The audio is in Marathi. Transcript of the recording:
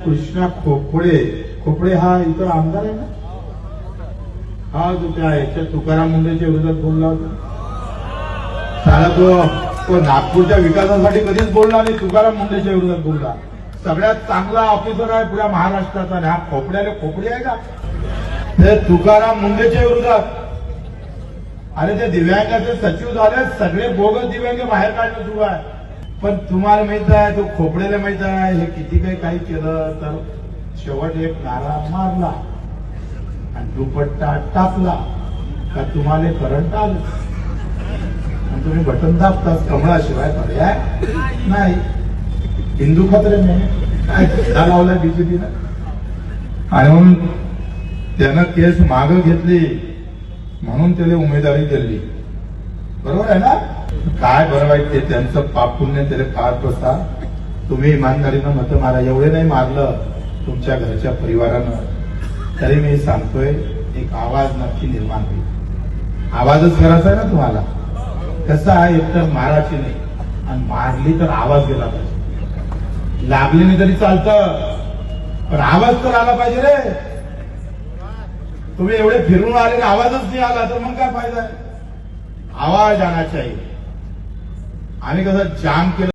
कृष्णा खोपडे खोपडे हा इथं आमदार आहे ना, हा जो त्या याच्या तुकाराम मुंडेच्या विरोधात बोलला होता. साला तो नागपूरच्या विकासासाठी कधीच बोलला नाही, तुकाराम मुंडेच्या विरोधात बोलला. सगळ्यात चांगला ऑफिसर आहे पुऱ्या महाराष्ट्राचा, आणि हा खोपड्याला खोपडी आहे का? ते तुकाराम मुंडेच्या विरोधात. अरे ते दिव्यांगाचे सचिव झाले, सगळे बोगस दिव्यांग बाहेर काढणं सुरू आहे. पण तुम्हाला माहित आहे, तो खोपड्याला माहित आहे, हे किती काही केलं तर शेवट एक नारा मारला आणि दुपट्टा टाकला का तुम्हाला करंट आलं आणि तुम्ही बटन दाबतात. कमळाशिवाय पर्याय नाही. हिंदू खतरे नाही काय धडा लावलाय बीजेपीनं, आणि म्हणून त्यानं केस मागं घेतली म्हणून त्याला उमेदवारी दिली. बरोबर आहे ना? काय बरं वाईट ते त्यांचं पाप पुण्य त्याला पाहत बसा. तुम्ही इमानदारीनं मतं मारा. एवढे नाही मारलं तुमच्या घरच्या परिवारानं तरी मी सांगतोय, एक आवाज नक्की निर्माण होईल. आवाजच करायचा आहे ना तुम्हाला. कसं आहे, एकतर मारायची नाही आणि मारली तर आवाज गेला पाहिजे. लागली नाही तरी चालतं पण आवाज तर आला पाहिजे रे. तुम्ही एवढे फिरून आले ना, आवाजच नाही आला तर मग काय फायदा आहे? आवाज आना चाहिए. आम्ही कसं जाम केलं.